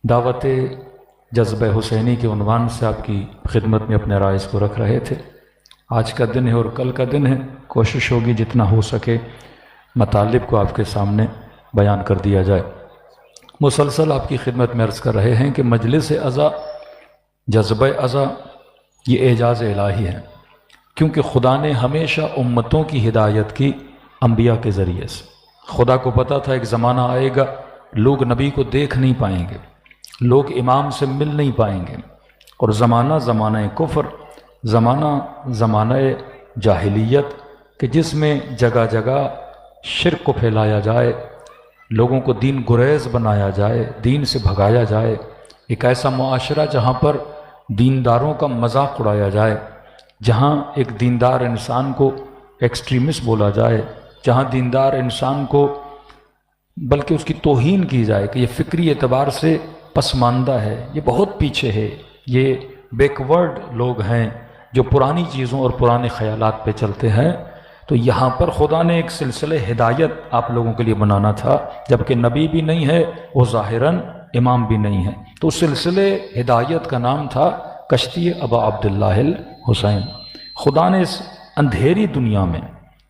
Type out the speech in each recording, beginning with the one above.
دعوت جذب حسینی کے عنوان سے آپ کی خدمت میں اپنے رائز کو رکھ رہے تھے۔ آج کا دن ہے اور کل کا دن ہے، کوشش ہوگی جتنا ہو سکے مطالب کو آپ کے سامنے بیان کر دیا جائے۔ مسلسل آپ کی خدمت میں عرض کر رہے ہیں کہ مجلس عزا، جذب عزا یہ اعجاز الہی ہے، کیونکہ خدا نے ہمیشہ امتوں کی ہدایت کی انبیاء کے ذریعے سے۔ خدا کو پتہ تھا ایک زمانہ آئے گا لوگ نبی کو دیکھ نہیں پائیں گے، لوگ امام سے مل نہیں پائیں گے، اور زمانہ کفر، زمانہ جاہلیت کہ جس میں جگہ جگہ شرک کو پھیلایا جائے، لوگوں کو دین گریز بنایا جائے، دین سے بھگایا جائے، ایک ایسا معاشرہ جہاں پر دینداروں کا مذاق اڑایا جائے، جہاں ایک دیندار انسان کو ایکسٹریمسٹ بولا جائے، جہاں دیندار انسان کو بلکہ اس کی توہین کی جائے کہ یہ فکری اعتبار سے پسماندہ ہے، یہ بہت پیچھے ہے، یہ بیکورڈ لوگ ہیں جو پرانی چیزوں اور پرانے خیالات پہ چلتے ہیں۔ تو یہاں پر خدا نے ایک سلسلہ ہدایت آپ لوگوں کے لیے بنانا تھا، جبکہ نبی بھی نہیں ہے، وہ ظاہراً امام بھی نہیں ہے، تو اس سلسلہ ہدایت کا نام تھا کشتی ابا عبداللہ الحسین۔ خدا نے اس اندھیری دنیا میں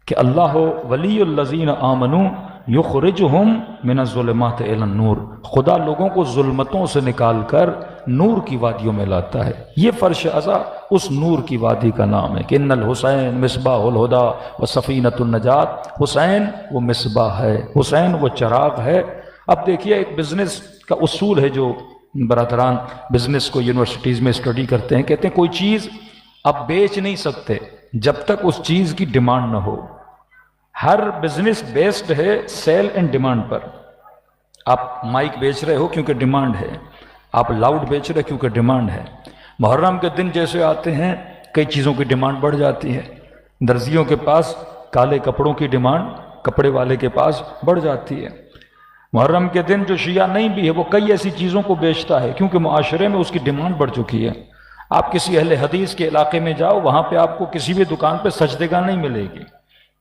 کہ اللہ ولی الذین آمنوا یخرجہم من الظلمات الی النور، خدا لوگوں کو ظلمتوں سے نکال کر نور کی وادیوں میں لاتا ہے، یہ فرش عزا اس نور کی وادی کا نام ہے کہ ان الحسین مصباح الہدی و سفینۃ النجات، حسین وہ مصباح ہے، حسین وہ چراغ ہے۔ اب دیکھیے ایک بزنس کا اصول ہے جو برادران بزنس کو یونیورسٹیز میں اسٹڈی کرتے ہیں، کہتے ہیں کوئی چیز آپ بیچ نہیں سکتے جب تک اس چیز کی ڈیمانڈ نہ ہو۔ ہر بزنس بیسڈ ہے سیل اینڈ ڈیمانڈ پر۔ آپ مائک بیچ رہے ہو کیونکہ ڈیمانڈ ہے، آپ لاؤڈ بیچ رہے کیونکہ ڈیمانڈ ہے۔ محرم کے دن جیسے آتے ہیں کئی چیزوں کی ڈیمانڈ بڑھ جاتی ہے، درزیوں کے پاس کالے کپڑوں کی ڈیمانڈ کپڑے والے کے پاس بڑھ جاتی ہے۔ محرم کے دن جو شیعہ نہیں بھی ہے وہ کئی ایسی چیزوں کو بیچتا ہے کیونکہ معاشرے میں اس کی ڈیمانڈ بڑھ چکی ہے۔ آپ کسی اہل حدیث کے علاقے میں جاؤ، وہاں پہ آپ کو کسی بھی دکان پہ سجدگاہ نہیں ملے گی،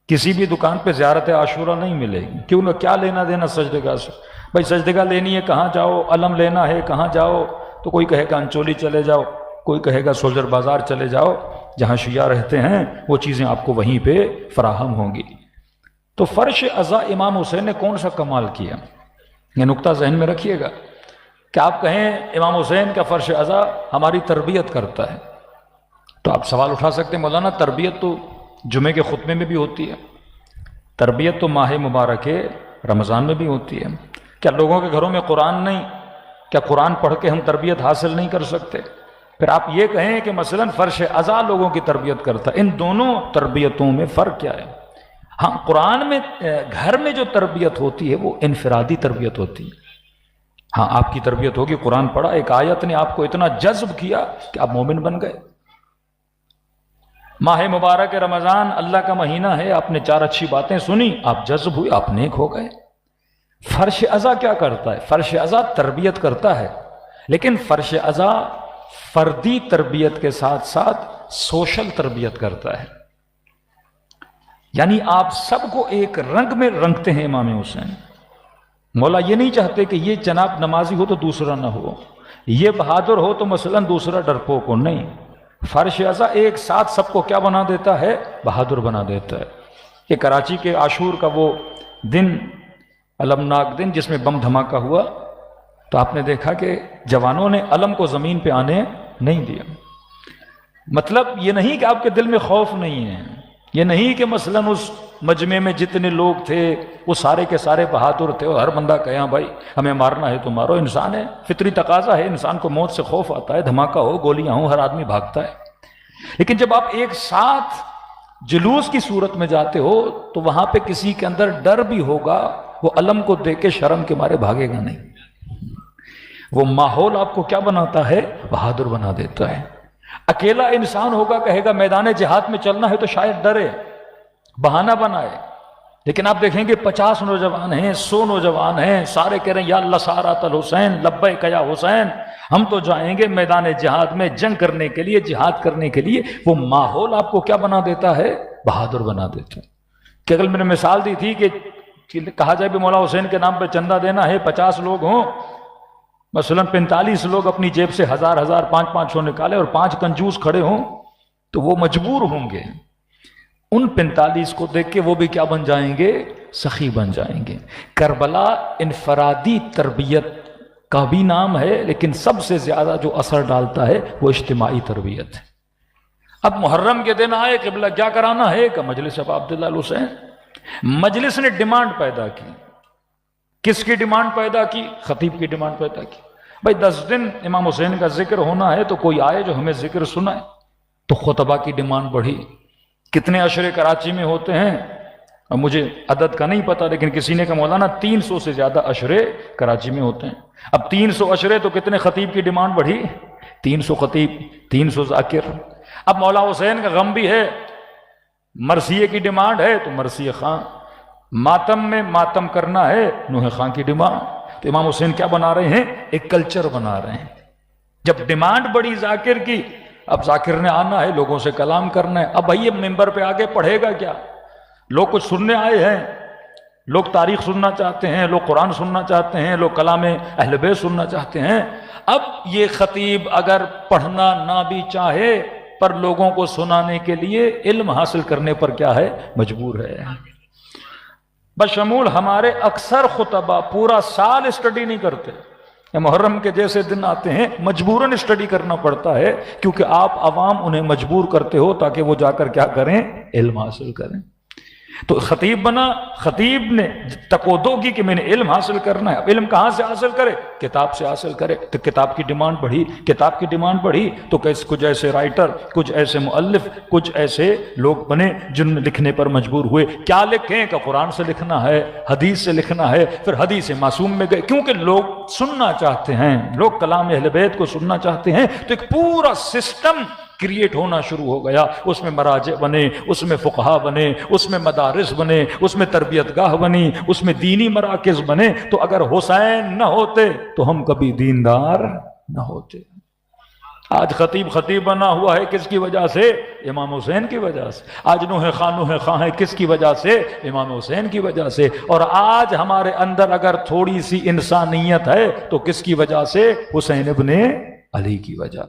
کسی بھی دکان پہ زیارت عاشورہ نہیں ملے گی، کیوں نہ کیا لینا دینا سجدگاہ سے؟ بھائی سجدگاہ لینی ہے کہاں جاؤ، علم لینا ہے کہاں جاؤ، تو کوئی کہے گا انچولی چلے جاؤ، کوئی کہے گا سولجر بازار چلے جاؤ، جہاں شیعہ رہتے ہیں وہ چیزیں آپ کو وہیں پہ فراہم ہوں گی۔ تو فرش عزا امام حسین نے کون سا کمال کیا، یہ نقطہ ذہن میں رکھیے گا کہ آپ کہیں امام حسین کا فرش عزا ہماری تربیت کرتا ہے، تو آپ سوال اٹھا سکتے ہیں مولانا تربیت تو جمعے کے خطبے میں بھی ہوتی ہے، تربیت تو ماہ مبارک رمضان میں بھی ہوتی ہے، کیا لوگوں کے گھروں میں قرآن نہیں؟ کیا قرآن پڑھ کے ہم تربیت حاصل نہیں کر سکتے؟ پھر آپ یہ کہیں کہ مثلا فرش عزا لوگوں کی تربیت کرتا ہے، ان دونوں تربیتوں میں فرق کیا ہے؟ ہاں قرآن میں گھر میں جو تربیت ہوتی ہے وہ انفرادی تربیت ہوتی ہے۔ ہاں آپ کی تربیت ہوگی، قرآن پڑھا، ایک آیت نے آپ کو اتنا جذب کیا کہ آپ مومن بن گئے۔ ماہ مبارک رمضان اللہ کا مہینہ ہے، آپ نے 4 اچھی باتیں سنی، آپ جذب ہوئے، آپ نیک ہو گئے۔ فرش عزا کیا کرتا ہے؟ فرش عزا تربیت کرتا ہے، لیکن فرش عزا فردی تربیت کے ساتھ ساتھ سوشل تربیت کرتا ہے، یعنی آپ سب کو ایک رنگ میں رنگتے ہیں امام حسین۔ مولا یہ نہیں چاہتے کہ یہ جناب نمازی ہو تو دوسرا نہ ہو، یہ بہادر ہو تو مثلا دوسرا ڈرپوک ہو، نہیں، فرش عزا ایک ساتھ سب کو کیا بنا دیتا ہے؟ بہادر بنا دیتا ہے۔ یہ کراچی کے عاشور کا وہ دن، المناک دن جس میں بم دھماکہ ہوا، تو آپ نے دیکھا کہ جوانوں نے علم کو زمین پہ آنے نہیں دیا۔ مطلب یہ نہیں کہ آپ کے دل میں خوف نہیں ہے، یہ نہیں کہ مثلا اس مجمع میں جتنے لوگ تھے وہ سارے کے سارے بہادر تھے اور ہر بندہ کہا بھائی ہمیں مارنا ہے تو مارو، انسان ہے، فطری تقاضا ہے، انسان کو موت سے خوف آتا ہے، دھماکہ ہو، گولیاں ہوں، ہر آدمی بھاگتا ہے۔ لیکن جب آپ ایک ساتھ جلوس کی صورت میں جاتے ہو تو وہاں پہ کسی کے اندر ڈر بھی ہوگا، وہ علم کو دیکھ کے شرم کے مارے بھاگے گا نہیں۔ وہ ماحول آپ کو کیا بناتا ہے؟ بہادر بنا دیتا ہے۔ اکیلا انسان ہوگا، کہے گا میدان جہاد میں چلنا ہے تو شاید ڈرے، بہانہ بنائے، لیکن آپ دیکھیں گے 50 نوجوان ہیں، 100 نوجوان ہیں، سارے کہہ رہے ہیں یا اللہ سارات الحسین لبیک یا حسین، ہم تو جائیں گے میدان جہاد میں جنگ کرنے کے لیے، جہاد کرنے کے لیے۔ وہ ماحول آپ کو کیا بنا دیتا ہے؟ بہادر بنا دیتا ہے۔ کہ کل میں نے مثال دی تھی کہ کہا جائے بھی مولا حسین کے نام پہ چندہ دینا ہے، 50 لوگ ہوں، مثلا 45 لوگ اپنی جیب سے 1000 500 نکالے اور 5 کنجوس کھڑے ہوں تو وہ مجبور ہوں گے، ان 45 کو دیکھ کے وہ بھی کیا بن جائیں گے؟ سخی بن جائیں گے۔ کربلا انفرادی تربیت کا بھی نام ہے، لیکن سب سے زیادہ جو اثر ڈالتا ہے وہ اجتماعی تربیت ہے۔ اب محرم کے دن آئے، قبلہ کیا کرانا ہے کہ مجلس ابا عبداللہ الحسین۔ مجلس نے ڈیمانڈ پیدا کی، کس کی ڈیمانڈ پیدا کی؟ خطیب کی ڈیمانڈ پیدا کی۔ بھائی 10 دن امام حسین کا ذکر ہونا ہے تو کوئی آئے جو ہمیں ذکر سنائے۔ تو خطبہ کی ڈیمانڈ بڑھی۔ کتنے عشرے کراچی میں ہوتے ہیں اب مجھے عدد کا نہیں پتا، لیکن کسی نے کہا مولانا 300 سے زیادہ عشرے کراچی میں ہوتے ہیں۔ اب 300 عشرے تو کتنے خطیب کی ڈیمانڈ بڑھی؟ 300 خطیب، 300 ذاکر۔ اب مولا حسین کا غم بھی ہے، مرثیے کی ڈیمانڈ ہے تو مرثیہ خان، ماتم میں ماتم کرنا ہے، نوح خان کی ڈیمانڈ۔ تو امام حسین کیا بنا رہے ہیں؟ ایک کلچر بنا رہے ہیں۔ جب ڈیمانڈ بڑی ذاکر کی، اب ذاکر نے آنا ہے، لوگوں سے کلام کرنا ہے۔ اب بھائی ممبر پہ آگے پڑھے گا کیا؟ لوگ کچھ سننے آئے ہیں، لوگ تاریخ سننا چاہتے ہیں، لوگ قرآن سننا چاہتے ہیں، لوگ کلام اہل بیت سننا چاہتے ہیں۔ اب یہ خطیب اگر پڑھنا نہ بھی چاہے پر لوگوں کو سنانے کے لیے علم حاصل کرنے پر کیا ہے؟ مجبور ہے۔ بشمول ہمارے اکثر خطبہ پورا سال اسٹڈی نہیں کرتے، محرم کے جیسے دن آتے ہیں مجبوراً اسٹڈی کرنا پڑتا ہے، کیونکہ آپ عوام انہیں مجبور کرتے ہو تاکہ وہ جا کر کیا کریں؟ علم حاصل کریں۔ تو خطیب بنا، خطیب نے تقویٰ کی کہ میں نے علم حاصل کرنا ہے۔ اب علم کہاں سے حاصل کرے؟ کتاب سے حاصل کرے۔ تو کتاب کی ڈیمانڈ بڑھی، کتاب کی ڈیمانڈ بڑھی تو کچھ ایسے رائٹر، کچھ ایسے مؤلف، کچھ ایسے لوگ بنے جن میں لکھنے پر مجبور ہوئے۔ کیا لکھیں کہ قرآن سے لکھنا ہے، حدیث سے لکھنا ہے، پھر حدیث معصوم میں گئے، کیونکہ لوگ سننا چاہتے ہیں، لوگ کلام اہل بیت کو سننا چاہتے ہیں۔ تو ایک پورا سسٹم کریٹ ہونا شروع ہو گیا، اس میں مراجع بنے، اس میں فقہا بنے، اس میں مدارس بنے، اس میں تربیت گاہ بنی، اس میں دینی مراکز بنے۔ تو اگر حسین نہ ہوتے تو ہم کبھی دیندار نہ ہوتے۔ آج خطیب بنا ہوا ہے کس کی وجہ سے؟ امام حسین کی وجہ سے۔ آج نوح خان ہے کس کی وجہ سے؟ امام حسین کی وجہ سے۔ اور آج ہمارے اندر اگر تھوڑی سی انسانیت ہے تو کس کی وجہ سے؟ حسین ابن علی کی وجہ